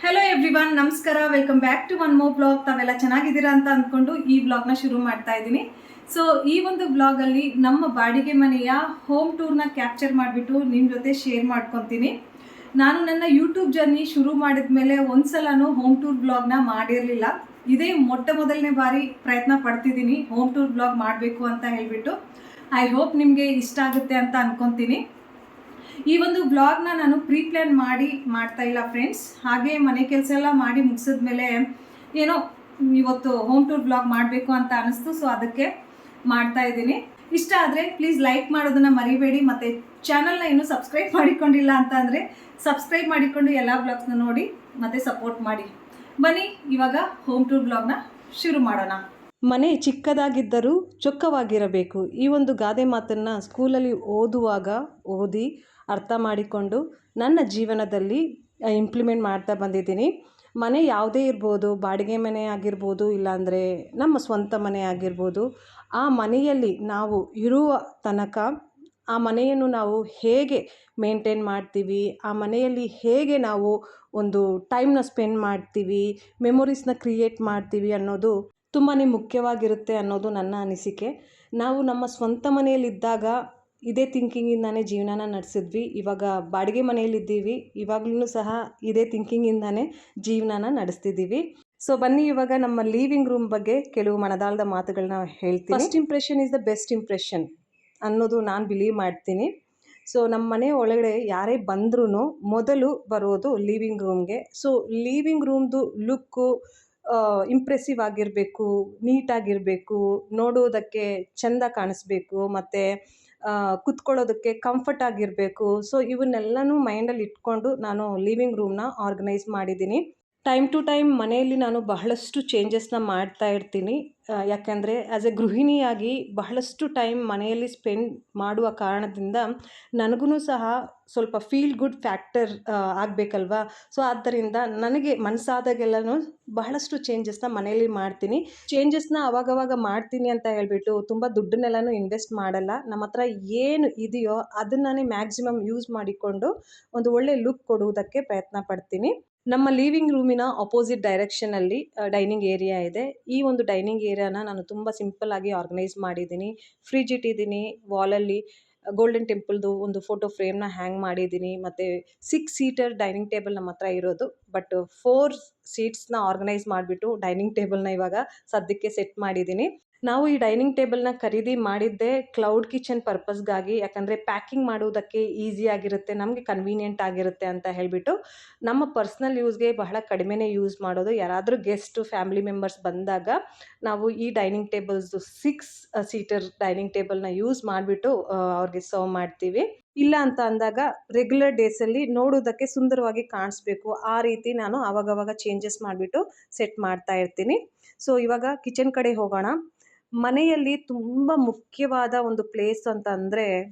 Hello everyone, ನಮಸ್ಕಾರ. Welcome back to one more blog. ತಾವೆಲ್ಲ ಚೆನ್ನಾಗಿದ್ದೀರಾ ಅಂತ ಅಂದ್ಕೊಂಡು ಈ ಬ್ಲಾಗ್ನ ಶುರು ಮಾಡ್ತಾ ಇದ್ದೀನಿ. ಸೊ ಈ ಒಂದು ಬ್ಲಾಗಲ್ಲಿ ನಮ್ಮ ಬಾಡಿಗೆ ಮನೆಯ ಹೋಮ್ ಟೂರ್ನ ಕ್ಯಾಪ್ಚರ್ ಮಾಡಿಬಿಟ್ಟು ನಿಮ್ಮ ಜೊತೆ ಶೇರ್ ಮಾಡ್ಕೊತೀನಿ. ನಾನು ನನ್ನ ಯೂಟ್ಯೂಬ್ ಜರ್ನಿ ಶುರು ಮಾಡಿದ ಮೇಲೆ ಒಂದ್ಸಲನೂ ಹೋಮ್ ಟೂರ್ ಬ್ಲಾಗ್ನ ಮಾಡಿರಲಿಲ್ಲ. ಇದೇ ಮೊದಲನೇ ಬಾರಿ ಪ್ರಯತ್ನ ಪಡ್ತಿದ್ದೀನಿ ಹೋಮ್ ಟೂರ್ ಬ್ಲಾಗ್ ಮಾಡಬೇಕು ಅಂತ ಹೇಳಿಬಿಟ್ಟು. ಐ ಹೋಪ್ ನಿಮಗೆ ಇಷ್ಟ ಆಗುತ್ತೆ ಅಂತ ಅಂದ್ಕೊತೀನಿ. ಈ ಒಂದು ಬ್ಲಾಗ್ನ ನಾನು ಪ್ರೀ ಪ್ಲ್ಯಾನ್ ಮಾಡಿ ಮಾಡ್ತಾ ಇಲ್ಲ ಫ್ರೆಂಡ್ಸ್. ಹಾಗೆ ಮನೆ ಕೆಲಸ ಎಲ್ಲ ಮಾಡಿ ಮುಗಿಸಿದ್ಮೇಲೆ ಏನೋ ಇವತ್ತು ಹೋಮ್ ಟೂರ್ ಬ್ಲಾಗ್ ಮಾಡಬೇಕು ಅಂತ ಅನಿಸ್ತು. ಸೊ ಅದಕ್ಕೆ ಮಾಡ್ತಾ ಇದ್ದೀನಿ. ಇಷ್ಟ ಆದರೆ ಪ್ಲೀಸ್ ಲೈಕ್ ಮಾಡೋದನ್ನು ಮರಿಬೇಡಿ. ಮತ್ತು ಚಾನಲ್ನ ಇನ್ನೂ ಸಬ್ಸ್ಕ್ರೈಬ್ ಮಾಡಿಕೊಂಡಿಲ್ಲ ಅಂತ ಅಂದರೆ ಸಬ್ಸ್ಕ್ರೈಬ್ ಮಾಡಿಕೊಂಡು ಎಲ್ಲ ಬ್ಲಾಗ್ಸ್ನ ನೋಡಿ ಮತ್ತು ಸಪೋರ್ಟ್ ಮಾಡಿ. ಬನ್ನಿ ಇವಾಗ ಹೋಮ್ ಟೂರ್ ಬ್ಲಾಗ್ನ ಶುರು ಮಾಡೋಣ. ಮನೆ ಚಿಕ್ಕದಾಗಿದ್ದರೂ ಚೊಕ್ಕವಾಗಿರಬೇಕು. ಈ ಒಂದು ಗಾದೆ ಮಾತನ್ನು ಸ್ಕೂಲಲ್ಲಿ ಓದುವಾಗ ಓದಿ ಅರ್ಥ ಮಾಡಿಕೊಂಡು ನನ್ನ ಜೀವನದಲ್ಲಿ ಇಂಪ್ಲಿಮೆಂಟ್ ಮಾಡ್ತಾ ಬಂದಿದ್ದೀನಿ. ಮನೆ ಯಾವುದೇ ಇರ್ಬೋದು, ಬಾಡಿಗೆ ಮನೆ ಆಗಿರ್ಬೋದು, ಇಲ್ಲಾಂದರೆ ನಮ್ಮ ಸ್ವಂತ ಮನೆ ಆಗಿರ್ಬೋದು. ಆ ಮನೆಯಲ್ಲಿ ನಾವು ಇರುವ ತನಕ ಆ ಮನೆಯನ್ನು ನಾವು ಹೇಗೆ ಮೇಂಟೈನ್ ಮಾಡ್ತೀವಿ, ಆ ಮನೆಯಲ್ಲಿ ಹೇಗೆ ನಾವು ಒಂದು ಟೈಮ್ನ ಸ್ಪೆಂಡ್ ಮಾಡ್ತೀವಿ, ಮೆಮೊರೀಸ್ನ ಕ್ರಿಯೇಟ್ ಮಾಡ್ತೀವಿ ಅನ್ನೋದು ತುಂಬಾ ಮುಖ್ಯವಾಗಿರುತ್ತೆ ಅನ್ನೋದು ನನ್ನ ಅನಿಸಿಕೆ. ನಾವು ನಮ್ಮ ಸ್ವಂತ ಮನೆಯಲ್ಲಿದ್ದಾಗ ಇದೇ ಥಿಂಕಿಂಗಿಂದಾನೇ ಜೀವನನ ನಡೆಸಿದ್ವಿ. ಇವಾಗ ಬಾಡಿಗೆ ಮನೆಯಲ್ಲಿದ್ದೀವಿ, ಇವಾಗಲೂ ಸಹ ಇದೇ ಥಿಂಕಿಂಗಿಂದಾನೇ ಜೀವನನ ನಡೆಸ್ತಿದ್ದೀವಿ. ಸೊ ಬನ್ನಿ ಇವಾಗ ನಮ್ಮ ಲೀವಿಂಗ್ ರೂಮ್ ಬಗ್ಗೆ ಕೆಲವು ಮನದಾಳದ ಮಾತುಗಳನ್ನ ಹೇಳ್ತೀನಿ. First impression is the best impression ಅನ್ನೋದು ನಾನು ಬಿಲೀವ್ ಮಾಡ್ತೀನಿ. ಸೊ ನಮ್ಮ ಮನೆ ಒಳಗಡೆ ಯಾರೇ ಬಂದ್ರೂ ಮೊದಲು ಬರೋದು ಲೀವಿಂಗ್ ರೂಮ್ಗೆ. ಸೊ ಲೀವಿಂಗ್ ರೂಮ್ದು ಲುಕ್ಕು ಇಂಪ್ರೆಸಿವ್ ಆಗಿರಬೇಕು, ನೀಟಾಗಿರಬೇಕು, ನೋಡೋದಕ್ಕೆ ಚೆಂದ ಕಾಣಿಸ್ಬೇಕು, ಮತ್ತು ಕುತ್ಕೊಳ್ಳೋದಕ್ಕೆ ಕಂಫರ್ಟ್ ಆಗಿರಬೇಕು. ಸೊ ಇವನ್ನೆಲ್ಲನೂ ಮೈಂಡಲ್ಲಿ ಇಟ್ಕೊಂಡು ನಾನು ಲಿವಿಂಗ್ ರೂಮ್ನ ಆರ್ಗನೈಸ್ ಮಾಡಿದ್ದೀನಿ. ಟೈಮ್ ಟು ಟೈಮ್ ಮನೆಯಲ್ಲಿ ನಾನು ಬಹಳಷ್ಟು ಚೇಂಜಸ್ನ ಮಾಡ್ತಾ ಇರ್ತೀನಿ. ಯಾಕೆಂದರೆ ಆ್ಯಸ್ ಎ ಗೃಹಿಣಿಯಾಗಿ ಬಹಳಷ್ಟು ಟೈಮ್ ಮನೆಯಲ್ಲಿ ಸ್ಪೆಂಡ್ ಮಾಡುವ ಕಾರಣದಿಂದ ನನಗೂ ಸಹ ಸ್ವಲ್ಪ ಫೀಲ್ ಗುಡ್ ಫ್ಯಾಕ್ಟರ್ ಆಗಬೇಕಲ್ವಾ. ಸೊ ಆದ್ದರಿಂದ ನನಗೆ ಮನಸ್ಸಾದಾಗೆಲ್ಲನೂ ಬಹಳಷ್ಟು ಚೇಂಜಸ್ನ ಮನೆಯಲ್ಲಿ ಮಾಡ್ತೀನಿ. ಚೇಂಜಸ್ನ ಅವಾಗವಾಗ ಮಾಡ್ತೀನಿ ಅಂತ ಹೇಳಿಬಿಟ್ಟು ತುಂಬ ದುಡ್ಡನ್ನೆಲ್ಲನೂ ಇನ್ವೆಸ್ಟ್ ಮಾಡಲ್ಲ. ನಮ್ಮ ಹತ್ರ ಏನು ಇದೆಯೋ ಅದನ್ನೇ ಮ್ಯಾಕ್ಸಿಮಮ್ ಯೂಸ್ ಮಾಡಿಕೊಂಡು ಒಂದು ಒಳ್ಳೆ ಲುಕ್ ಕೊಡುವುದಕ್ಕೆ ಪ್ರಯತ್ನ ಪಡ್ತೀನಿ. ನಮ್ಮ ಲಿವಿಂಗ್ ರೂಮಿನ ಅಪೋಸಿಟ್ ಡೈರೆಕ್ಷನಲ್ಲಿ ಡೈನಿಂಗ್ ಏರಿಯಾ ಇದೆ. ಈ ಒಂದು ಡೈನಿಂಗ್ ಏರಿಯಾನ ನಾನು ತುಂಬ ಸಿಂಪಲ್ಲಾಗಿ ಆರ್ಗನೈಸ್ ಮಾಡಿದ್ದೀನಿ. ಫ್ರಿಜ್ ಇಟ್ಟಿದ್ದೀನಿ, ವಾಲಲ್ಲಿ ಗೋಲ್ಡನ್ ಟೆಂಪಲ್ದು ಒಂದು ಫೋಟೋ ಫ್ರೇಮ್ನ ಹ್ಯಾಂಗ್ ಮಾಡಿದ್ದೀನಿ. ಮತ್ತು 6 ಸೀಟರ್ ಡೈನಿಂಗ್ ಟೇಬಲ್ ನಮ್ಮ ಹತ್ರ ಇರೋದು. ಬಟ್ 4 ಸೀಟ್ಸ್ನ ಆರ್ಗನೈಸ್ ಮಾಡಿಬಿಟ್ಟು ಡೈನಿಂಗ್ ಟೇಬಲ್ನ ಇವಾಗ ಸದ್ಯಕ್ಕೆ ಸೆಟ್ ಮಾಡಿದ್ದೀನಿ. ನಾವು ಈ ಡೈನಿಂಗ್ ಟೇಬಲ್ನ ಖರೀದಿ ಮಾಡಿದ್ದೇ ಕ್ಲೌಡ್ ಕಿಚನ್ ಪರ್ಪಸ್ಗಾಗಿ. ಯಾಕಂದರೆ ಪ್ಯಾಕಿಂಗ್ ಮಾಡುವುದಕ್ಕೆ ಈಸಿ ಆಗಿರುತ್ತೆ, ನಮಗೆ ಕನ್ವೀನಿಯೆಂಟ್ ಆಗಿರುತ್ತೆ ಅಂತ ಹೇಳಿಬಿಟ್ಟು ನಮ್ಮ ಪರ್ಸ್ನಲ್ ಯೂಸ್ಗೆ ಬಹಳ ಕಡಿಮೆನೇ ಯೂಸ್ ಮಾಡೋದು. ಯಾರಾದರೂ ಗೆಸ್ಟು ಫ್ಯಾಮಿಲಿ ಮೆಂಬರ್ಸ್ ಬಂದಾಗ ನಾವು ಈ ಡೈನಿಂಗ್ ಟೇಬಲ್ಸ್ದು 6 ಸೀಟರ್ ಡೈನಿಂಗ್ ಟೇಬಲ್ನ ಯೂಸ್ ಮಾಡಿಬಿಟ್ಟು ಅವ್ರಿಗೆ ಸರ್ವ್ ಮಾಡ್ತೀವಿ. ಇಲ್ಲ ಅಂತ ಅಂದಾಗ ರೆಗ್ಯುಲರ್ ಡೇಸಲ್ಲಿ ನೋಡೋದಕ್ಕೆ ಸುಂದರವಾಗಿ ಕಾಣಿಸ್ಬೇಕು, ಆ ರೀತಿ ನಾನು ಆವಾಗವಾಗ ಚೇಂಜಸ್ ಮಾಡಿಬಿಟ್ಟು ಸೆಟ್ ಮಾಡ್ತಾ ಇರ್ತೀನಿ. ಸೊ ಇವಾಗ ಕಿಚನ್ ಕಡೆ ಹೋಗೋಣ. ಮನೆಯಲ್ಲಿ ತುಂಬ ಮುಖ್ಯವಾದ ಒಂದು ಪ್ಲೇಸ್ ಅಂತ ಅಂದರೆ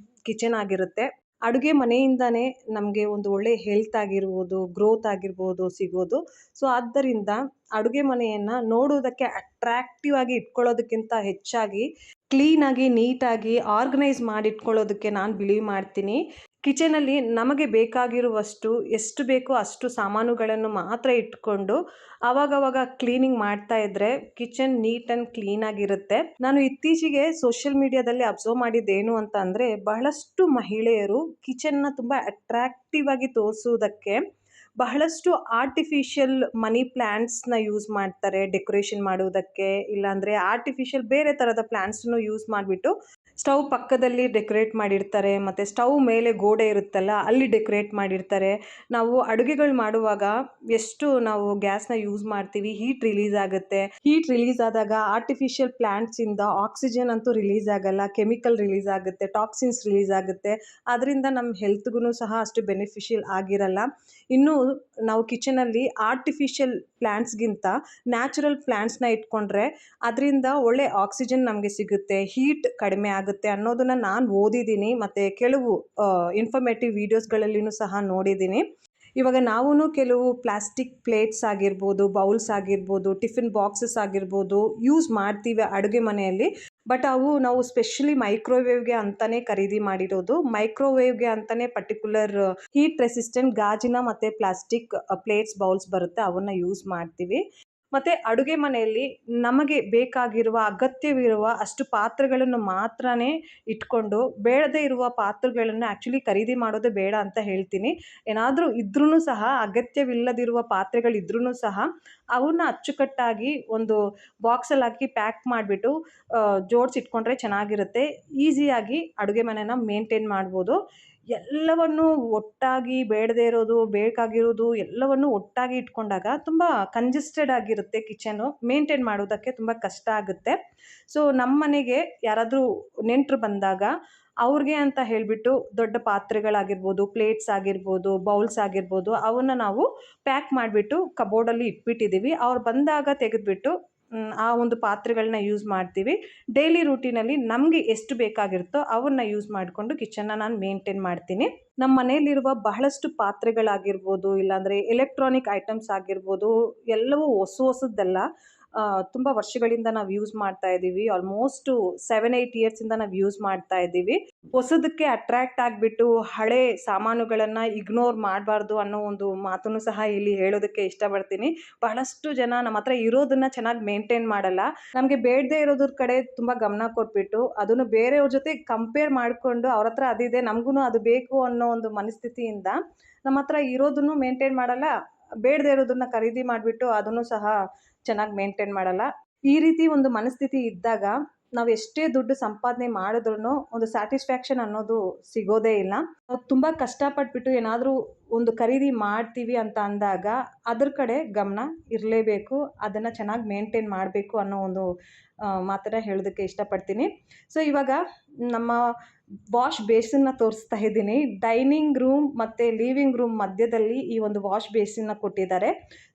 ಕಿಚನ್ ಆಗಿರುತ್ತೆ. ಅಡುಗೆ ಮನೆಯಿಂದನೇ ನಮಗೆ ಒಂದು ಒಳ್ಳೆ ಹೆಲ್ತ್ ಆಗಿರ್ಬೋದು, ಗ್ರೋತ್ ಆಗಿರ್ಬೋದು ಸಿಗೋದು. ಸೊ ಆದ್ದರಿಂದ ಅಡುಗೆ ಮನೆಯನ್ನು ನೋಡೋದಕ್ಕೆ ಅಟ್ರಾಕ್ಟಿವ್ ಆಗಿ ಇಟ್ಕೊಳ್ಳೋದಕ್ಕಿಂತ ಹೆಚ್ಚಾಗಿ ಕ್ಲೀನಾಗಿ, ನೀಟಾಗಿ ಆರ್ಗನೈಸ್ ಮಾಡಿ ಇಟ್ಕೊಳ್ಳೋದಕ್ಕೆ ನಾನು ಬಿಲೀವ್ ಮಾಡ್ತೀನಿ. ಕಿಚನಲ್ಲಿ ನಮಗೆ ಬೇಕಾಗಿರುವಷ್ಟು ಎಷ್ಟು ಬೇಕೋ ಅಷ್ಟು ಸಾಮಾನುಗಳನ್ನು ಮಾತ್ರ ಇಟ್ಕೊಂಡು ಆವಾಗವಾಗ ಕ್ಲೀನಿಂಗ್ ಮಾಡ್ತಾ ಇದ್ದರೆ ಕಿಚನ್ ನೀಟ್ ಆ್ಯಂಡ್ ಕ್ಲೀನಾಗಿರುತ್ತೆ. ನಾನು ಇತ್ತೀಚೆಗೆ ಸೋಷಿಯಲ್ ಮೀಡಿಯಾದಲ್ಲಿ ಅಬ್ಸರ್ವ್ ಮಾಡಿದ್ದೇನು ಅಂತ ಅಂದರೆ, ಬಹಳಷ್ಟು ಮಹಿಳೆಯರು ಕಿಚನ್ನ ತುಂಬ ಅಟ್ರಾಕ್ಟಿವ್ ಆಗಿ ತೋರಿಸೋದಕ್ಕೆ ಬಹಳಷ್ಟು ಆರ್ಟಿಫಿಷಿಯಲ್ ಮನಿ ಪ್ಲ್ಯಾಂಟ್ಸ್ನ ಯೂಸ್ ಮಾಡ್ತಾರೆ ಡೆಕೋರೇಷನ್ ಮಾಡುವುದಕ್ಕೆ. ಇಲ್ಲಾಂದರೆ ಆರ್ಟಿಫಿಷಿಯಲ್ ಬೇರೆ ಥರದ ಪ್ಲ್ಯಾಂಟ್ಸನ್ನು ಯೂಸ್ ಮಾಡಿಬಿಟ್ಟು ಸ್ಟವ್ ಪಕ್ಕದಲ್ಲಿ ಡೆಕೋರೇಟ್ ಮಾಡಿರ್ತಾರೆ, ಮತ್ತು ಸ್ಟವ್ ಮೇಲೆ ಗೋಡೆ ಇರುತ್ತಲ್ಲ ಅಲ್ಲಿ ಡೆಕೋರೇಟ್ ಮಾಡಿರ್ತಾರೆ. ನಾವು ಅಡುಗೆಗಳು ಮಾಡುವಾಗ ಎಷ್ಟು ನಾವು ಗ್ಯಾಸ್ನ ಯೂಸ್ ಮಾಡ್ತೀವಿ, ಹೀಟ್ ರಿಲೀಸ್ ಆಗುತ್ತೆ. ಹೀಟ್ ರಿಲೀಸ್ ಆದಾಗ ಆರ್ಟಿಫಿಷಿಯಲ್ ಪ್ಲ್ಯಾಂಟ್ಸಿಂದ ಆಕ್ಸಿಜನ್ ಅಂತೂ ರಿಲೀಸ್ ಆಗಲ್ಲ, ಕೆಮಿಕಲ್ ರಿಲೀಸ್ ಆಗುತ್ತೆ, ಟಾಕ್ಸಿನ್ಸ್ ರಿಲೀಸ್ ಆಗುತ್ತೆ. ಅದರಿಂದ ನಮ್ಮ ಹೆಲ್ತ್ಗೂ ಸಹ ಅಷ್ಟು ಬೆನಿಫಿಷಿಯಲ್ ಆಗಿರಲ್ಲ. ಇನ್ನು ನಾವು ಕಿಚನಲ್ಲಿ ಆರ್ಟಿಫಿಷಿಯಲ್ ಪ್ಲ್ಯಾಂಟ್ಸ್ಗಿಂತ ನ್ಯಾಚುರಲ್ ಪ್ಲ್ಯಾಂಟ್ಸ್ನ ಇಟ್ಕೊಂಡ್ರೆ ಅದರಿಂದ ಒಳ್ಳೆ ಆಕ್ಸಿಜನ್ ನಮಗೆ ಸಿಗುತ್ತೆ, ಹೀಟ್ ಕಡಿಮೆ ಆಗುತ್ತೆ ಅನ್ನೋದನ್ನು ನಾನು ಓದಿದ್ದೀನಿ, ಮತ್ತು ಕೆಲವು ಇನ್ಫಾರ್ಮೇಟಿವ್ ವೀಡಿಯೋಸ್ಗಳಲ್ಲಿಯೂ ಸಹ ನೋಡಿದ್ದೀನಿ. ಇವಾಗ ನಾವೂ ಕೆಲವು ಪ್ಲಾಸ್ಟಿಕ್ ಪ್ಲೇಟ್ಸ್ ಆಗಿರ್ಬೋದು, ಬೌಲ್ಸ್ ಆಗಿರ್ಬೋದು, ಟಿಫಿನ್ ಬಾಕ್ಸಸ್ ಆಗಿರ್ಬೋದು ಯೂಸ್ ಮಾಡ್ತೀವಿ ಅಡುಗೆ ಮನೆಯಲ್ಲಿ. ಬಟ್ ಅವು ನಾವು ಸ್ಪೆಷಲಿ ಮೈಕ್ರೋವೇವ್ಗೆ ಅಂತಲೇ ಖರೀದಿ ಮಾಡಿರೋದು. ಮೈಕ್ರೋವೇವ್ಗೆ ಅಂತಲೇ ಪರ್ಟಿಕ್ಯುಲರ್ ಹೀಟ್ ರೆಸಿಸ್ಟೆಂಟ್ ಗಾಜಿನ ಮತ್ತು ಪ್ಲಾಸ್ಟಿಕ್ ಪ್ಲೇಟ್ಸ್ ಬೌಲ್ಸ್ ಬರುತ್ತೆ, ಅವನ್ನು ಯೂಸ್ ಮಾಡ್ತೀವಿ. ಮತ್ತು ಅಡುಗೆ ಮನೆಯಲ್ಲಿ ನಮಗೆ ಬೇಕಾಗಿರುವ ಅಗತ್ಯವಿರುವ ಅಷ್ಟು ಪಾತ್ರೆಗಳನ್ನು ಮಾತ್ರನೇ ಇಟ್ಕೊಂಡು ಬೇಡದೇ ಇರುವ ಪಾತ್ರೆಗಳನ್ನು ಆ್ಯಕ್ಚುಲಿ ಖರೀದಿ ಮಾಡೋದೇ ಬೇಡ ಅಂತ ಹೇಳ್ತೀನಿ. ಏನಾದರೂ ಇದ್ರೂ ಸಹ ಅಗತ್ಯವಿಲ್ಲದಿರುವ ಪಾತ್ರೆಗಳಿದ್ರೂ ಸಹ ಅವನ್ನ ಅಚ್ಚುಕಟ್ಟಾಗಿ ಒಂದು ಬಾಕ್ಸಲ್ಲಿ ಹಾಕಿ ಪ್ಯಾಕ್ ಮಾಡಿಬಿಟ್ಟು ಜೋಡಿಸಿಟ್ಕೊಂಡ್ರೆ ಚೆನ್ನಾಗಿರುತ್ತೆ. ಈಸಿಯಾಗಿ ಅಡುಗೆ ಮನೆನ ಮೇಂಟೈನ್ ಮಾಡ್ಬೋದು. ಎಲ್ಲವನ್ನು ಒಟ್ಟಾಗಿ ಬೇಡದೇ ಇರೋದು ಬೇಕಾಗಿರೋದು ಎಲ್ಲವನ್ನು ಒಟ್ಟಾಗಿ ಇಟ್ಕೊಂಡಾಗ ತುಂಬ ಕಂಜೆಸ್ಟೆಡ್ ಆಗಿರುತ್ತೆ ಕಿಚನು. ಮೇಂಟೈನ್ ಮಾಡೋದಕ್ಕೆ ತುಂಬ ಕಷ್ಟ ಆಗುತ್ತೆ. ಸೊ ನಮ್ಮ ಮನೆಗೆ ಯಾರಾದರೂ ನೆಂಟರು ಬಂದಾಗ ಅವ್ರಿಗೆ ಅಂತ ಹೇಳಿಬಿಟ್ಟು ದೊಡ್ಡ ಪಾತ್ರೆಗಳಾಗಿರ್ಬೋದು, ಪ್ಲೇಟ್ಸ್ ಆಗಿರ್ಬೋದು, ಬೌಲ್ಸ್ ಆಗಿರ್ಬೋದು, ಅವನ್ನು ನಾವು ಪ್ಯಾಕ್ ಮಾಡಿಬಿಟ್ಟು ಕಬೋರ್ಡಲ್ಲಿ ಇಟ್ಬಿಟ್ಟಿದ್ದೀವಿ. ಅವ್ರು ಬಂದಾಗ ತೆಗೆದುಬಿಟ್ಟು ಆ ಒಂದು ಪಾತ್ರೆಗಳನ್ನ ಯೂಸ್ ಮಾಡ್ತೀವಿ. ಡೈಲಿ ರೂಟೀನಲ್ಲಿ ನಮಗೆ ಎಷ್ಟು ಬೇಕಾಗಿರುತ್ತೋ ಅವನ್ನ ಯೂಸ್ ಮಾಡಿಕೊಂಡು ಕಿಚನ್ನ ನಾನು ಮೇಂಟೈನ್ ಮಾಡ್ತೀನಿ. ನಮ್ಮ ಮನೆಯಲ್ಲಿರುವ ಬಹಳಷ್ಟು ಪಾತ್ರೆಗಳಾಗಿರ್ಬೋದು, ಇಲ್ಲಾಂದರೆ ಎಲೆಕ್ಟ್ರಾನಿಕ್ ಐಟಮ್ಸ್ ಆಗಿರ್ಬೋದು, ಎಲ್ಲವೂ ಹೊಸದೆಲ್ಲ ತುಂಬ ವರ್ಷಗಳಿಂದ ನಾವು ಯೂಸ್ ಮಾಡ್ತಾ ಇದ್ದೀವಿ. ಆಲ್ಮೋಸ್ಟು 7-8 ಇಯರ್ಸಿಂದ ನಾವು ಯೂಸ್ ಮಾಡ್ತಾ ಇದ್ದೀವಿ. ಹೊಸದಕ್ಕೆ ಅಟ್ರ್ಯಾಕ್ಟ್ ಆಗಿಬಿಟ್ಟು ಹಳೆ ಸಾಮಾನುಗಳನ್ನು ಇಗ್ನೋರ್ ಮಾಡಬಾರ್ದು ಅನ್ನೋ ಒಂದು ಮಾತನ್ನು ಸಹ ಇಲ್ಲಿ ಹೇಳೋದಕ್ಕೆ ಇಷ್ಟಪಡ್ತೀನಿ. ಬಹಳಷ್ಟು ಜನ ನಮ್ಮ ಹತ್ರ ಇರೋದನ್ನು ಚೆನ್ನಾಗಿ ಮೇಂಟೈನ್ ಮಾಡಲ್ಲ. ನಮಗೆ ಬೇಡದೇ ಇರೋದ್ರ ಕಡೆ ತುಂಬ ಗಮನ ಕೊಟ್ಬಿಟ್ಟು ಅದನ್ನು ಬೇರೆಯವ್ರ ಜೊತೆ ಕಂಪೇರ್ ಮಾಡಿಕೊಂಡು ಅವ್ರ ಹತ್ರ ಅದಿದೆ ನಮಗೂ ಅದು ಬೇಕು ಅನ್ನೋ ಒಂದು ಮನಸ್ಥಿತಿಯಿಂದ ನಮ್ಮ ಹತ್ರ ಇರೋದನ್ನು ಮೇಂಟೈನ್ ಮಾಡಲ್ಲ, ಬೇಡದೇ ಇರೋದನ್ನು ಖರೀದಿ ಮಾಡಿಬಿಟ್ಟು ಅದನ್ನು ಸಹ ಚೆನ್ನಾಗಿ ಮೇಂಟೈನ್ ಮಾಡಲ್ಲ. ಈ ರೀತಿ ಒಂದು ಮನಸ್ಥಿತಿ ಇದ್ದಾಗ ನಾವು ಎಷ್ಟೇ ದುಡ್ಡು ಸಂಪಾದನೆ ಮಾಡಿದ್ರೂ ಒಂದು ಸ್ಯಾಟಿಸ್ಫ್ಯಾಕ್ಷನ್ ಅನ್ನೋದು ಸಿಗೋದೇ ಇಲ್ಲ. ನಾವು ತುಂಬ ಕಷ್ಟಪಟ್ಬಿಟ್ಟು ಏನಾದರೂ ಒಂದು ಖರೀದಿ ಮಾಡ್ತೀವಿ ಅಂತ ಅಂದಾಗ ಅದ್ರ ಕಡೆ ಗಮನ ಇರಲೇಬೇಕು, ಅದನ್ನು ಚೆನ್ನಾಗಿ ಮೇಂಟೈನ್ ಮಾಡಬೇಕು ಅನ್ನೋ ಒಂದು ಮಾತನ್ನು ಹೇಳೋದಕ್ಕೆ ಇಷ್ಟಪಡ್ತೀನಿ. ಸೊ ಇವಾಗ ನಮ್ಮ ವಾಶ್ ಬೇಸಿನ್ನ ತೋರಿಸ್ತಾ ಇದ್ದೀನಿ. ಡೈನಿಂಗ್ ರೂಮ್ ಮತ್ತು ಲಿವಿಂಗ್ ರೂಮ್ ಮಧ್ಯದಲ್ಲಿ ಈ ಒಂದು ವಾಶ್ ಬೇಸಿನ್ನ ಕೊಟ್ಟಿದ್ದಾರೆ.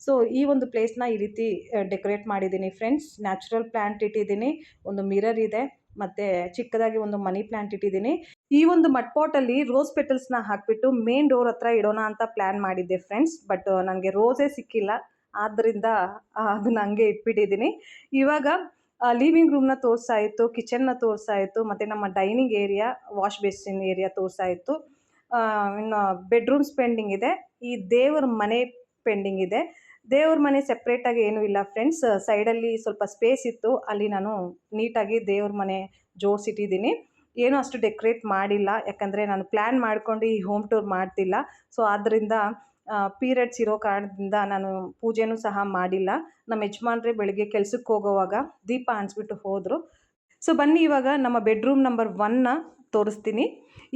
ಸೊ ಈ ಒಂದು ಪ್ಲೇಸ್ನ ಈ ರೀತಿ ಡೆಕೋರೇಟ್ ಮಾಡಿದ್ದೀನಿ ಫ್ರೆಂಡ್ಸ್. ನ್ಯಾಚುರಲ್ ಪ್ಲ್ಯಾಂಟ್ ಇಟ್ಟಿದ್ದೀನಿ, ಒಂದು ಮಿರರ್ ಇದೆ, ಮತ್ತು ಚಿಕ್ಕದಾಗಿ ಒಂದು ಮನಿ ಪ್ಲ್ಯಾಂಟ್ ಇಟ್ಟಿದ್ದೀನಿ. ಈ ಒಂದು ಮಡ್ ಪಾಟಲ್ಲಿ ರೋಸ್ ಪೆಟಲ್ಸ್ನ ಹಾಕಿಬಿಟ್ಟು ಮೇನ್ ಡೋರ್ ಹತ್ರ ಇಡೋಣ ಅಂತ ಪ್ಲ್ಯಾನ್ ಮಾಡಿದ್ದೆ ಫ್ರೆಂಡ್ಸ್. ಬಟ್ ನನಗೆ ರೋಸೇ ಸಿಕ್ಕಿಲ್ಲ, ಆದ್ದರಿಂದ ಅದನ್ನ ಹಂಗೆ ಇಟ್ಬಿಟ್ಟಿದ್ದೀನಿ. ಇವಾಗ ಲಿವಿಂಗ್ ರೂಮ್ನ ತೋರಿಸಾಯಿತು, ಕಿಚನ್ನ ತೋರಿಸಾಯಿತು, ಮತ್ತು ನಮ್ಮ dining area, wash basin area ತೋರಿಸಾಯಿತು. ಇನ್ನು ಬೆಡ್ರೂಮ್ಸ್ ಪೆಂಡಿಂಗ್ ಇದೆ. ಈ ದೇವ್ರ ಮನೆ ಪೆಂಡಿಂಗ್ ಇದೆ. ದೇವ್ರ ಮನೆ ಸೆಪ್ರೇಟಾಗಿ ಏನೂ ಇಲ್ಲ ಫ್ರೆಂಡ್ಸ್. ಸೈಡಲ್ಲಿ ಸ್ವಲ್ಪ ಸ್ಪೇಸ್ ಇತ್ತು, ಅಲ್ಲಿ ನಾನು ನೀಟಾಗಿ ದೇವ್ರ ಮನೆ ಜೋಡಿಸಿಟ್ಟಿದ್ದೀನಿ. ಏನೂ ಅಷ್ಟು ಡೆಕೋರೇಟ್ ಮಾಡಿಲ್ಲ, ಯಾಕಂದರೆ ನಾನು ಪ್ಲ್ಯಾನ್ ಮಾಡ್ಕೊಂಡು ಈ ಹೋಮ್ ಟೂರ್ ಮಾಡ್ತಿಲ್ಲ. ಸೊ ಆದ್ದರಿಂದ ಪೀರಿಯಡ್ಸ್ ಇರೋ ಕಾರಣದಿಂದ ನಾನು ಪೂಜೆನೂ ಸಹ ಮಾಡಿಲ್ಲ. ನಮ್ಮ ಯಜಮಾನ್ರೆ ಬೆಳಗ್ಗೆ ಕೆಲ್ಸಕ್ಕೆ ಹೋಗೋವಾಗ ದೀಪ ಹಂಚ್ಬಿಟ್ಟು ಹೋದರು. ಸೊ ಬನ್ನಿ ಇವಾಗ ನಮ್ಮ ಬೆಡ್ರೂಮ್ ನಂಬರ್ 1ನ ತೋರಿಸ್ತೀನಿ.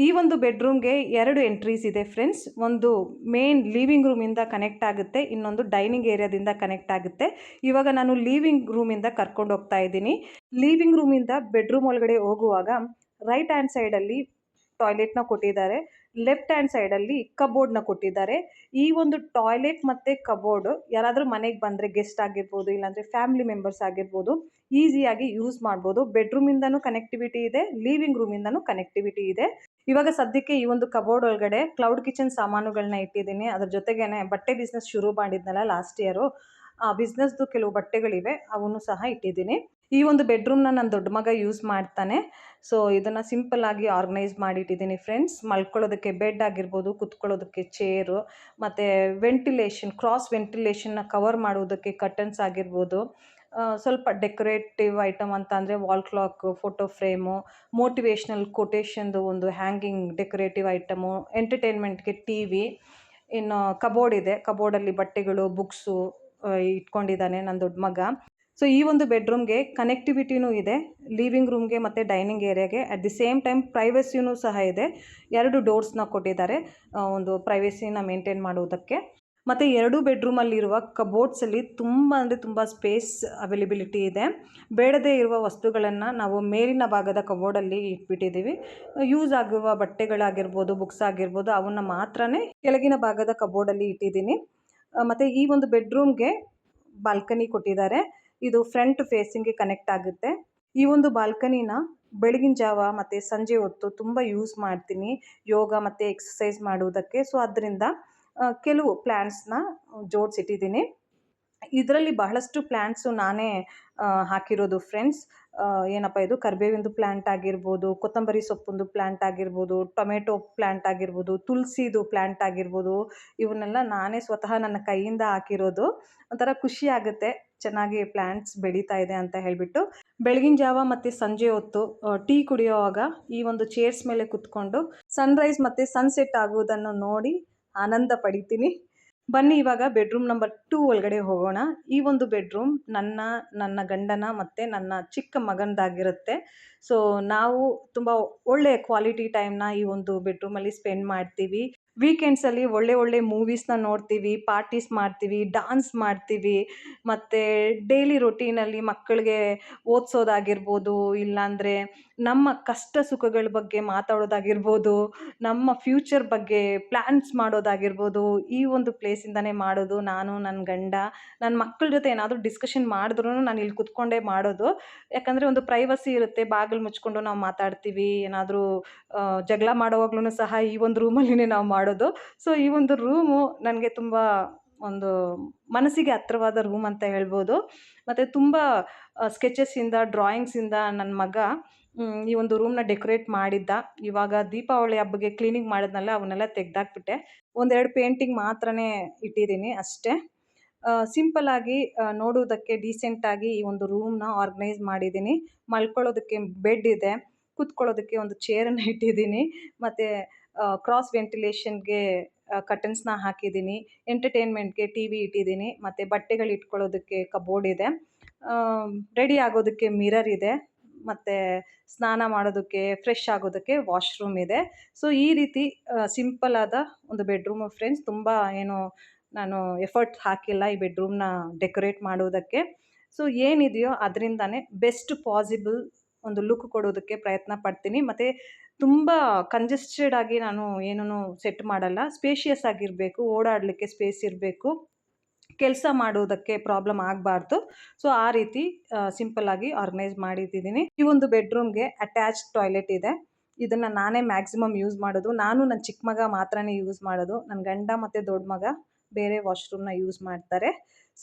ಈ ಒಂದು ಬೆಡ್ರೂಮ್ಗೆ 2 ಎಂಟ್ರೀಸ್ ಇದೆ ಫ್ರೆಂಡ್ಸ್. ಒಂದು ಮೇನ್ ಲಿವಿಂಗ್ ರೂಮಿಂದ ಕನೆಕ್ಟ್ ಆಗುತ್ತೆ, ಇನ್ನೊಂದು ಡೈನಿಂಗ್ ಏರಿಯಾದಿಂದ ಕನೆಕ್ಟ್ ಆಗುತ್ತೆ. ಇವಾಗ ನಾನು ಲಿವಿಂಗ್ ರೂಮಿಂದ ಕರ್ಕೊಂಡು ಹೋಗ್ತಾ ಇದ್ದೀನಿ. ಲಿವಿಂಗ್ ರೂಮಿಂದ ಬೆಡ್ರೂಮ್ ಒಳಗಡೆ ಹೋಗುವಾಗ ರೈಟ್ ಹ್ಯಾಂಡ್ ಸೈಡಲ್ಲಿ ಟಾಯ್ಲೆಟ್ನ ಕೊಟ್ಟಿದ್ದಾರೆ, ಲೆಫ್ಟ್ ಹ್ಯಾಂಡ್ ಸೈಡಲ್ಲಿ ಕಬೋರ್ಡ್ನ ಕೊಟ್ಟಿದ್ದಾರೆ. ಈ ಒಂದು ಟಾಯ್ಲೆಟ್ ಮತ್ತು ಕಬೋರ್ಡು ಯಾರಾದರೂ ಮನೆಗೆ ಬಂದರೆ ಗೆಸ್ಟ್ ಆಗಿರ್ಬೋದು, ಇಲ್ಲಾಂದರೆ ಫ್ಯಾಮಿಲಿ ಮೆಂಬರ್ಸ್ ಆಗಿರ್ಬೋದು, ಈಸಿಯಾಗಿ ಯೂಸ್ ಮಾಡ್ಬೋದು. ಬೆಡ್ರೂಮಿಂದನೂ ಕನೆಕ್ಟಿವಿಟಿ ಇದೆ, ಲಿವಿಂಗ್ ರೂಮಿಂದನೂ ಕನೆಕ್ಟಿವಿಟಿ ಇದೆ. ಇವಾಗ ಸದ್ಯಕ್ಕೆ ಈ ಒಂದು ಕಬೋರ್ಡ್ ಒಳಗಡೆ ಕ್ಲೌಡ್ ಕಿಚನ್ ಸಾಮಾನುಗಳನ್ನ ಇಟ್ಟಿದ್ದೀನಿ. ಅದ್ರ ಜೊತೆಗೇನೆ ಬಟ್ಟೆ ಬಿಸ್ನೆಸ್ ಶುರು ಮಾಡಿದ್ನಲ್ಲ ಲಾಸ್ಟ್ ಇಯರು, ಆ ಬಿಸ್ನೆಸ್ದು ಕೆಲವು ಬಟ್ಟೆಗಳಿವೆ, ಅವನ್ನು ಸಹ ಇಟ್ಟಿದ್ದೀನಿ. ಈ ಒಂದು ಬೆಡ್ರೂಮ್ನ ನನ್ನ ದೊಡ್ಡ ಮಗ ಯೂಸ್ ಮಾಡ್ತಾನೆ. ಸೊ ಇದನ್ನು ಸಿಂಪಲ್ಲಾಗಿ ಆರ್ಗನೈಸ್ ಮಾಡಿಟ್ಟಿದ್ದೀನಿ ಫ್ರೆಂಡ್ಸ್. ಮಲ್ಕೊಳ್ಳೋದಕ್ಕೆ ಬೆಡ್ ಆಗಿರ್ಬೋದು, ಕುತ್ಕೊಳ್ಳೋದಕ್ಕೆ ಚೇರು, ಮತ್ತು ವೆಂಟಿಲೇಷನ್, ಕ್ರಾಸ್ ವೆಂಟಿಲೇಷನ್ನ ಕವರ್ ಮಾಡುವುದಕ್ಕೆ ಕರ್ಟನ್ಸ್ ಆಗಿರ್ಬೋದು, ಸ್ವಲ್ಪ ಡೆಕೋರೇಟಿವ್ ಐಟಮ್ ಅಂತ ಅಂದರೆ wall clock, photo frame, motivational ಕೊಟೇಶನ್ದು ಒಂದು ಹ್ಯಾಂಗಿಂಗ್ ಡೆಕೋರೇಟಿವ್ ಐಟಮು, ಎಂಟರ್ಟೈನ್ಮೆಂಟ್ಗೆ TV. ಇನ್ನು ಕಬೋರ್ಡ್ ಇದೆ, ಕಬೋರ್ಡಲ್ಲಿ ಬಟ್ಟೆಗಳು, ಬುಕ್ಸು ಇಟ್ಕೊಂಡಿದ್ದಾನೆ ನನ್ನ ದೊಡ್ಡ ಮಗ. ಸೊ ಈ ಒಂದು ಬೆಡ್ರೂಮ್ಗೆ ಕನೆಕ್ಟಿವಿಟಿನೂ ಇದೆ, ಲಿವಿಂಗ್ ರೂಮ್ಗೆ ಮತ್ತು ಡೈನಿಂಗ್ ಏರಿಯಾಗೆ. ಅಟ್ ದಿ ಸೇಮ್ ಟೈಮ್ ಪ್ರೈವಸಿನೂ ಸಹ ಇದೆ. 2 ಡೋರ್ಸ್ನ ಕೊಟ್ಟಿದ್ದಾರೆ ಒಂದು ಪ್ರೈವಸಿನ ಮೇಂಟೈನ್ ಮಾಡುವುದಕ್ಕೆ. ಮತ್ತು 2 ಬೆಡ್ರೂಮಲ್ಲಿರುವ ಕಬೋರ್ಡ್ಸಲ್ಲಿ ತುಂಬ ಅಂದರೆ ತುಂಬ ಸ್ಪೇಸ್ ಅವೈಲಬಿಲಿಟಿ ಇದೆ. ಬೇಡದೇ ಇರುವ ವಸ್ತುಗಳನ್ನು ನಾವು ಮೇಲಿನ ಭಾಗದ ಕಬೋರ್ಡಲ್ಲಿ ಇಟ್ಬಿಟ್ಟಿದ್ದೀವಿ. ಯೂಸ್ ಆಗುವ ಬಟ್ಟೆಗಳಾಗಿರ್ಬೋದು, ಬುಕ್ಸ್ ಆಗಿರ್ಬೋದು, ಅವನ್ನ ಮಾತ್ರ ಕೆಳಗಿನ ಭಾಗದ ಕಬೋರ್ಡಲ್ಲಿ ಇಟ್ಟಿದ್ದೀನಿ. ಮತ್ತು ಈ ಒಂದು ಬೆಡ್ರೂಮ್ಗೆ ಬಾಲ್ಕನಿ ಕೊಟ್ಟಿದ್ದಾರೆ. ಇದು ಫ್ರಂಟ್ ಫೇಸಿಂಗ್ಗೆ ಕನೆಕ್ಟ್ ಆಗುತ್ತೆ. ಈ ಒಂದು ಬಾಲ್ಕನಿನ ಬೆಳಗಿನ ಜಾವ ಮತ್ತು ಸಂಜೆ ಹೊತ್ತು ತುಂಬ ಯೂಸ್ ಮಾಡ್ತೀನಿ ಯೋಗ ಮತ್ತು ಎಕ್ಸಸೈಸ್ ಮಾಡುವುದಕ್ಕೆ. ಸೊ ಅದರಿಂದ ಕೆಲವು ಪ್ಲ್ಯಾಂಟ್ಸ್ನ ಜೋಡಿಸಿಟ್ಟಿದ್ದೀನಿ. ಇದರಲ್ಲಿ ಬಹಳಷ್ಟು ಪ್ಲ್ಯಾಂಟ್ಸು ನಾನೇ ಹಾಕಿರೋದು ಫ್ರೆಂಡ್ಸ್. ಏನಪ್ಪ ಇದು ಕರಿಬೇವಿಂದು ಪ್ಲ್ಯಾಂಟ್ ಆಗಿರ್ಬೋದು, ಕೊತ್ತಂಬರಿ ಸೊಪ್ಪುಂದು ಪ್ಲ್ಯಾಂಟ್ ಆಗಿರ್ಬೋದು, ಟೊಮೆಟೊ ಪ್ಲ್ಯಾಂಟ್ ಆಗಿರ್ಬೋದು, ತುಳಸಿದು ಪ್ಲ್ಯಾಂಟ್ ಆಗಿರ್ಬೋದು, ಇವನ್ನೆಲ್ಲ ನಾನೇ ಸ್ವತಃ ನನ್ನ ಕೈಯಿಂದ ಹಾಕಿರೋದು. ಒಂಥರ ಖುಷಿ ಆಗುತ್ತೆ ಚೆನ್ನಾಗಿ ಪ್ಲ್ಯಾಂಟ್ಸ್ ಬೆಳೀತಾ ಇದೆ ಅಂತ ಹೇಳಿಬಿಟ್ಟು. ಬೆಳಗಿನ ಜಾವ ಮತ್ತು ಸಂಜೆ ಹೊತ್ತು ಟೀ ಕುಡಿಯೋವಾಗ ಈ ಒಂದು ಚೇರ್ಸ್ ಮೇಲೆ ಕುತ್ಕೊಂಡು ಸನ್ರೈಸ್ ಮತ್ತು ಸನ್ಸೆಟ್ ಆಗುವುದನ್ನು ನೋಡಿ ಆನಂದ ಪಡಿತೀನಿ. ಬನ್ನಿ ಇವಾಗ ಬೆಡ್ರೂಮ್ ನಂಬರ್ 2 ಒಳಗಡೆ ಹೋಗೋಣ. ಈ ಒಂದು ಬೆಡ್ರೂಮ್ ನನ್ನ ಗಂಡನ ಮತ್ತು ನನ್ನ ಚಿಕ್ಕ ಮಗನದಾಗಿರುತ್ತೆ. ಸೊ ನಾವು ತುಂಬ ಒಳ್ಳೆಯ ಕ್ವಾಲಿಟಿ ಟೈಮ್ನ ಈ ಒಂದು ಬೆಡ್ರೂಮಲ್ಲಿ ಸ್ಪೆಂಡ್ ಮಾಡ್ತೀವಿ. ವೀಕೆಂಡ್ಸಲ್ಲಿ ಒಳ್ಳೆ ಮೂವೀಸ್ನ ನೋಡ್ತೀವಿ, ಪಾರ್ಟೀಸ್ ಮಾಡ್ತೀವಿ, ಡಾನ್ಸ್ ಮಾಡ್ತೀವಿ, ಮತ್ತು ಡೈಲಿ ರೊಟೀನಲ್ಲಿ ಮಕ್ಕಳಿಗೆ ಓದಿಸೋದಾಗಿರ್ಬೋದು, ಇಲ್ಲಾಂದರೆ ನಮ್ಮ ಕಷ್ಟ ಸುಖಗಳ ಬಗ್ಗೆ ಮಾತಾಡೋದಾಗಿರ್ಬೋದು, ನಮ್ಮ ಫ್ಯೂಚರ್ ಬಗ್ಗೆ ಪ್ಲ್ಯಾನ್ಸ್ ಮಾಡೋದಾಗಿರ್ಬೋದು, ಈ ಒಂದು ಪ್ಲೇಸಿಂದನೇ ಮಾಡೋದು. ನಾನು, ನನ್ನ ಗಂಡ, ನನ್ನ ಮಕ್ಕಳ ಜೊತೆ ಏನಾದರೂ ಡಿಸ್ಕಷನ್ ಮಾಡಿದ್ರೂ ನಾನು ಇಲ್ಲಿ ಕುತ್ಕೊಂಡೇ ಮಾಡೋದು. ಯಾಕಂದರೆ ಒಂದು ಪ್ರೈವಸಿ ಇರುತ್ತೆ, ಬಾಗಿಲು ಮುಚ್ಕೊಂಡು ನಾವು ಮಾತಾಡ್ತೀವಿ. ಏನಾದರೂ ಜಗಳ ಮಾಡೋವಾಗ್ಲೂ ಸಹ ಈ ಒಂದು ರೂಮಲ್ಲಿನೇ ನಾವು ಮಾಡೋದು. ಸೊ ಈ ಒಂದು ರೂಮು ನನಗೆ ತುಂಬ ಒಂದು ಮನಸ್ಸಿಗೆ ಹತ್ರವಾದ ರೂಮ್ ಅಂತ ಹೇಳ್ಬೋದು. ಮತ್ತು ತುಂಬ ಸ್ಕೆಚಸ್ಸಿಂದ, ಡ್ರಾಯಿಂಗ್ಸಿಂದ ನನ್ನ ಮಗ ಈ ಒಂದು ರೂಮ್ನ ಡೆಕೋರೇಟ್ ಮಾಡಿದ್ದ. ಇವಾಗ ದೀಪಾವಳಿ ಹಬ್ಬಕ್ಕೆ ಕ್ಲೀನಿಂಗ್ ಮಾಡಿದ್ನಲ್ಲ, ಅವನ್ನೆಲ್ಲ ತೆಗ್ದಾಕ್ಬಿಟ್ಟೆ. ಒಂದೆರಡು ಪೇಂಟಿಂಗ್ ಮಾತ್ರನೇ ಇಟ್ಟಿದ್ದೀನಿ ಅಷ್ಟೇ. ಸಿಂಪಲ್ಲಾಗಿ ನೋಡುವುದಕ್ಕೆ ಡೀಸೆಂಟಾಗಿ ಈ ಒಂದು ರೂಮ್ನ ಆರ್ಗನೈಸ್ ಮಾಡಿದ್ದೀನಿ. ಮಲ್ಕೊಳ್ಳೋದಕ್ಕೆ ಬೆಡ್ ಇದೆ, ಕೂತ್ಕೊಳ್ಳೋದಕ್ಕೆ ಒಂದು ಚೇರನ್ನು ಇಟ್ಟಿದ್ದೀನಿ, ಮತ್ತು ಕ್ರಾಸ್ ವೆಂಟಿಲೇಷನ್ಗೆ ಕರ್ಟನ್ಸ್ನ ಹಾಕಿದ್ದೀನಿ. ಎಂಟರ್ಟೈನ್ಮೆಂಟ್ಗೆ ಟಿ ವಿ ಇಟ್ಟಿದ್ದೀನಿ, ಮತ್ತು ಬಟ್ಟೆಗಳು ಇಟ್ಕೊಳ್ಳೋದಕ್ಕೆ ಕಬೋರ್ಡ್ ಇದೆ. ರೆಡಿ ಆಗೋದಕ್ಕೆ ಮಿರರ್ ಇದೆ, ಮತ್ತು ಸ್ನಾನ ಮಾಡೋದಕ್ಕೆ, ಫ್ರೆಶ್ ಆಗೋದಕ್ಕೆ ವಾಶ್ರೂಮ್ ಇದೆ. ಸೊ ಈ ರೀತಿ ಸಿಂಪಲ್ಲಾದ ಒಂದು ಬೆಡ್ರೂಮು ಫ್ರೆಂಡ್ಸ್. ತುಂಬ ಏನು ನಾನು ಎಫರ್ಟ್ ಹಾಕಿಲ್ಲ ಈ ಬೆಡ್ರೂಮ್ನ ಡೆಕೋರೇಟ್ ಮಾಡೋದಕ್ಕೆ. ಸೊ ಏನಿದೆಯೋ ಅದರಿಂದನೇ ಬೆಸ್ಟ್ ಪಾಸಿಬಲ್ ಒಂದು ಲುಕ್ ಕೊಡೋದಕ್ಕೆ ಪ್ರಯತ್ನ ಪಡ್ತೀನಿ. ಮತ್ತು ತುಂಬ ಕಂಜೆಸ್ಟೆಡ್ ಆಗಿ ನಾನು ಏನೂ ಸೆಟ್ ಮಾಡಲ್ಲ. ಸ್ಪೇಷಿಯಸ್ ಆಗಿರಬೇಕು, ಓಡಾಡಲಿಕ್ಕೆ ಸ್ಪೇಸ್ ಇರಬೇಕು, ಕೆಲಸ ಮಾಡೋದಕ್ಕೆ ಪ್ರಾಬ್ಲಮ್ ಆಗಬಾರ್ದು. ಸೊ ಆ ರೀತಿ ಸಿಂಪಲ್ಲಾಗಿ ಆರ್ಗನೈಸ್ ಮಾಡಿಟ್ಟಿದ್ದೀನಿ. ಈ ಒಂದು ಬೆಡ್ರೂಮ್ಗೆ ಅಟ್ಯಾಚ್ಡ್ ಟಾಯ್ಲೆಟ್ ಇದೆ. ಇದನ್ನು ನಾನೇ ಮ್ಯಾಕ್ಸಿಮಮ್ ಯೂಸ್ ಮಾಡೋದು. ನಾನು ನನ್ನ ಚಿಕ್ಕ ಮಗ ಮಾತ್ರನೇ ಯೂಸ್ ಮಾಡೋದು. ನನ್ನ ಗಂಡ ಮತ್ತು ದೊಡ್ಡ ಮಗ ಬೇರೆ ವಾಶ್ರೂಮ್ನ ಯೂಸ್ ಮಾಡ್ತಾರೆ.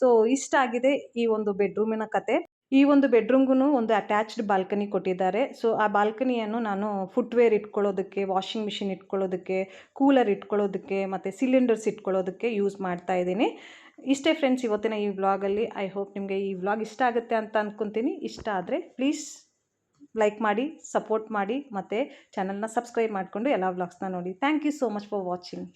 ಸೊ ಇಷ್ಟ ಆಗಿದೆ ಈ ಒಂದು ಬೆಡ್ರೂಮಿನ ಕತೆ. ಈ ಒಂದು ಬೆಡ್ರೂಮ್ಗೂ ಒಂದು ಅಟ್ಯಾಚ್ಡ್ ಬಾಲ್ಕನಿ ಕೊಟ್ಟಿದ್ದಾರೆ. ಸೊ ಆ ಬಾಲ್ಕನಿಯನ್ನು ನಾನು ಫುಟ್ವೇರ್ ಇಟ್ಕೊಳ್ಳೋದಕ್ಕೆ, ವಾಷಿಂಗ್ ಮಿಷಿನ್ ಇಟ್ಕೊಳ್ಳೋದಕ್ಕೆ, ಕೂಲರ್ ಇಟ್ಕೊಳ್ಳೋದಕ್ಕೆ, ಮತ್ತು ಸಿಲಿಂಡರ್ಸ್ ಇಟ್ಕೊಳ್ಳೋದಕ್ಕೆ ಯೂಸ್ ಮಾಡ್ತಾ ಇದ್ದೀನಿ. ಇಷ್ಟೇ ಫ್ರೆಂಡ್ಸ್ ಇವತ್ತಿನ ಈ ವ್ಲಾಗಲ್ಲಿ. ಐ ಹೋಪ್ ನಿಮಗೆ ಈ ವ್ಲಾಗ್ ಇಷ್ಟ ಆಗುತ್ತೆ ಅಂತ ಅಂದ್ಕೊತೀನಿ. ಇಷ್ಟ ಆದರೆ ಪ್ಲೀಸ್ ಲೈಕ್ ಮಾಡಿ, ಸಪೋರ್ಟ್ ಮಾಡಿ, ಮತ್ತು ಚಾನಲ್ನ ಸಬ್ಸ್ಕ್ರೈಬ್ ಮಾಡಿಕೊಂಡು ಎಲ್ಲ ವ್ಲಾಗ್ಸ್ನ ನೋಡಿ. Thank you so much for watching.